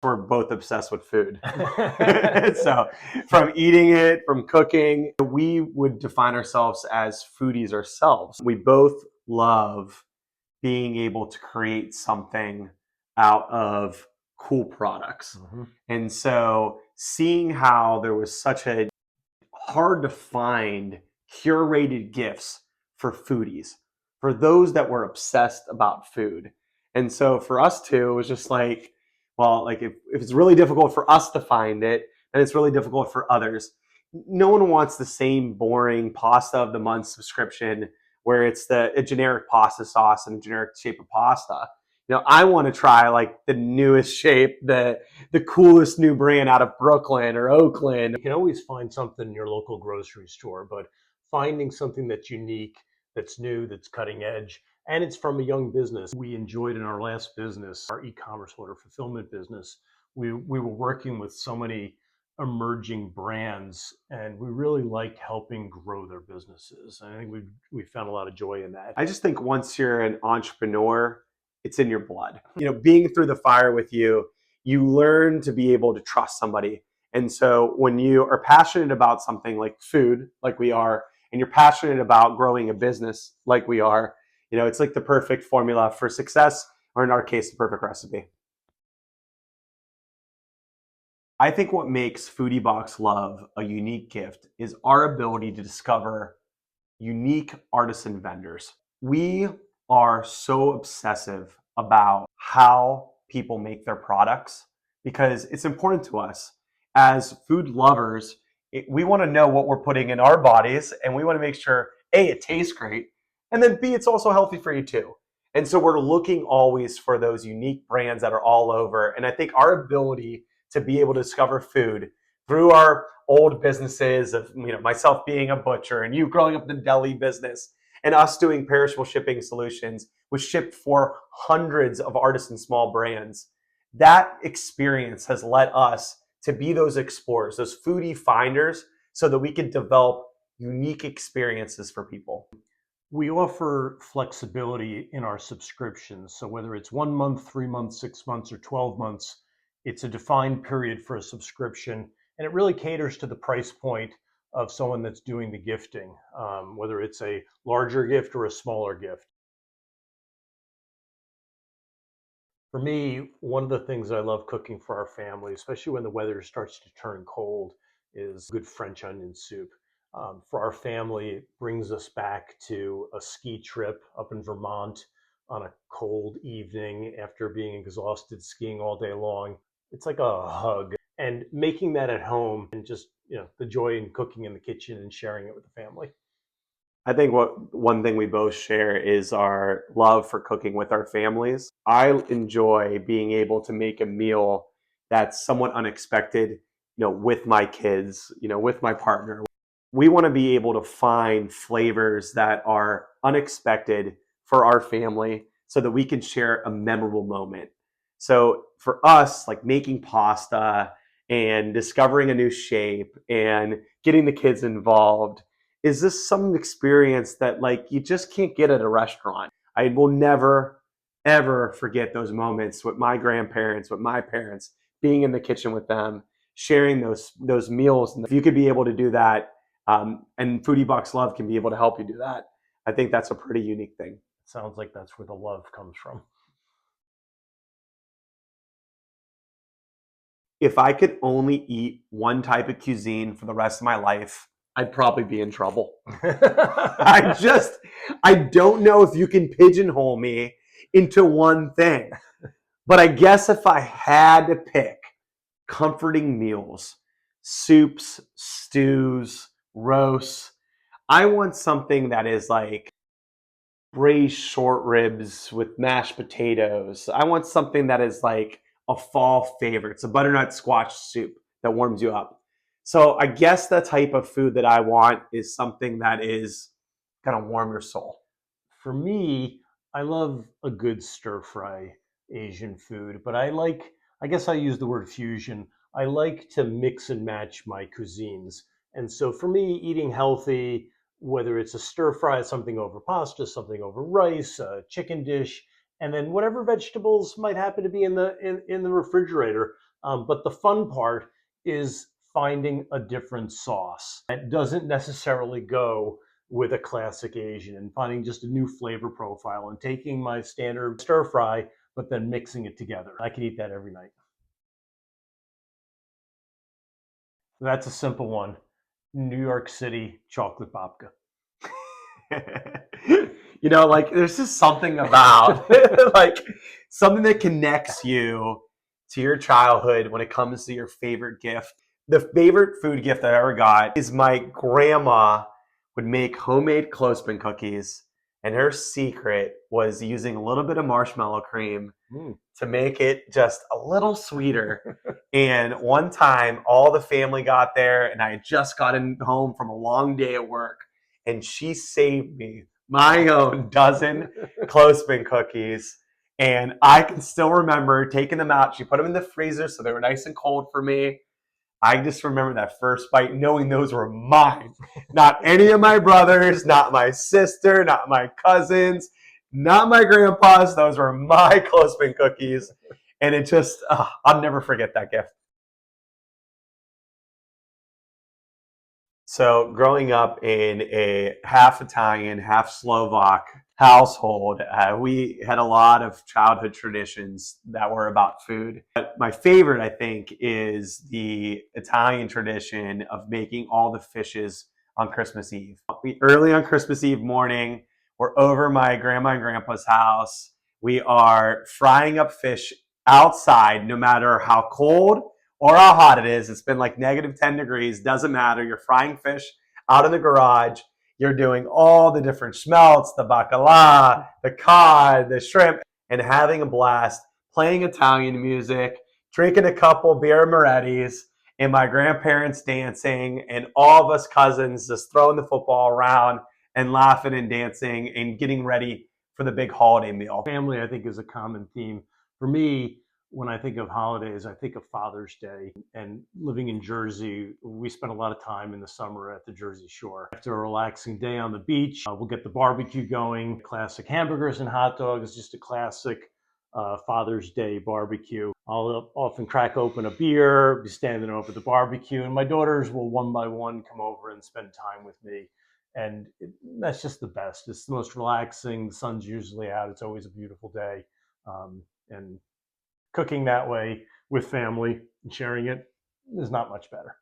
We're both obsessed with food. So from eating it, from cooking, we would define ourselves as foodies ourselves. We both love being able to create something out of cool products. And so seeing how there was such a hard to find curated gifts for foodies, for those that were obsessed about food. And so for us two, it was just like, well, like if it's really difficult for us to find it, then it's really difficult for others. No one wants the same boring pasta of the month subscription where it's a generic pasta sauce and a generic shape of pasta. I want to try like the newest shape, the coolest new brand out of Brooklyn or Oakland. You can always find something in your local grocery store, but finding something that's unique, that's new, that's cutting edge, and it's from a young business. We enjoyed in our last business, our e-commerce order fulfillment business, we were working with so many emerging brands, and we really liked helping grow their businesses. I think we found a lot of joy in that. I just think once you're an entrepreneur, it's in your blood. Being through the fire with you, you learn to be able to trust somebody. And so when you are passionate about something like food, like we are, and you're passionate about growing a business like we are, it's like the perfect formula for success, or in our case, the perfect recipe. I think what makes Foodie Box Love a unique gift is our ability to discover unique artisan vendors. We are so obsessive about how people make their products because it's important to us as food lovers. We want to know what we're putting in our bodies, and we want to make sure A, it tastes great, and then B, it's also healthy for you too. And so we're looking always for those unique brands that are all over. And I think our ability to be able to discover food through our old businesses of myself being a butcher and you growing up in the deli business and us doing perishable shipping solutions, which shipped for hundreds of artisan small brands. That experience has led us to be those explorers, those foodie finders, so that we can develop unique experiences for people. We offer flexibility in our subscriptions. So whether it's 1 month, 3 months, 6 months, or 12 months, it's a defined period for a subscription. And it really caters to the price point of someone that's doing the gifting, whether it's a larger gift or a smaller gift. For me, one of the things I love cooking for our family, especially when the weather starts to turn cold, is good French onion soup. For our family, it brings us back to a ski trip up in Vermont on a cold evening after being exhausted skiing all day long. It's like a hug. And making that at home and just, the joy in cooking in the kitchen and sharing it with the family. I think one thing we both share is our love for cooking with our families. I enjoy being able to make a meal that's somewhat unexpected, with my kids, with my partner. We want to be able to find flavors that are unexpected for our family so that we can share a memorable moment. So for us, like making pasta and discovering a new shape and getting the kids involved, is this some experience that like you just can't get at a restaurant? I will never, ever forget those moments with my grandparents, with my parents, being in the kitchen with them, sharing those meals. And if you could be able to do that, and Foodie Box Love can be able to help you do that, I think that's a pretty unique thing. Sounds like that's where the love comes from. If I could only eat one type of cuisine for the rest of my life, I'd probably be in trouble. I don't know if you can pigeonhole me into one thing. But I guess if I had to pick comforting meals, soups, stews, roasts, I want something that is like braised short ribs with mashed potatoes. I want something that is like a fall favorite. It's a butternut squash soup that warms you up. So I guess the type of food that I want is something that is going to warm your soul. For me, I love a good stir fry Asian food, but I guess I use the word fusion. I like to mix and match my cuisines. And so for me, eating healthy, whether it's a stir fry, something over pasta, something over rice, a chicken dish, and then whatever vegetables might happen to be in the refrigerator, But the fun part is finding a different sauce that doesn't necessarily go with a classic Asian, and finding just a new flavor profile and taking my standard stir fry, but then mixing it together. I can eat that every night. That's a simple one. New York City chocolate babka. Like there's just something about like something that connects you to your childhood when it comes to your favorite gift. The favorite food gift I ever got is my grandma would make homemade clothespin cookies, and her secret was using a little bit of marshmallow cream Mm. to make it just a little sweeter. And one time, all the family got there, and I had just gotten home from a long day at work, and she saved me my own dozen clothespin cookies. And I can still remember taking them out. She put them in the freezer so they were nice and cold for me. I just remember that first bite, knowing those were mine. Not any of my brothers, not my sister, not my cousins, not my grandpa's. Those were my clothespin cookies. And it just, I'll never forget that gift. So, growing up in a half Italian, half Slovak household, we had a lot of childhood traditions that were about food. But my favorite, I think, is the Italian tradition of making all the fishes on Christmas Eve. Early on Christmas Eve morning, we're over my grandma and grandpa's house. We are frying up fish outside, no matter how cold or how hot it is. It's been like -10 degrees, doesn't matter. You're frying fish out in the garage. You're doing all the different schmelts, the bacala, the cod, the shrimp, and having a blast, playing Italian music, drinking a couple beer Moretti's, and my grandparents dancing, and all of us cousins just throwing the football around and laughing and dancing and getting ready for the big holiday meal. Family, I think, is a common theme. For me, when I think of holidays, I think of Father's Day. And living in Jersey, we spend a lot of time in the summer at the Jersey Shore. After a relaxing day on the beach, we'll get the barbecue going, classic hamburgers and hot dogs, just a classic Father's Day barbecue. I'll often crack open a beer, be standing over the barbecue, and my daughters will one by one come over and spend time with me. And that's just the best. It's the most relaxing. The sun's usually out. It's always a beautiful day. And cooking that way with family and sharing it is not much better.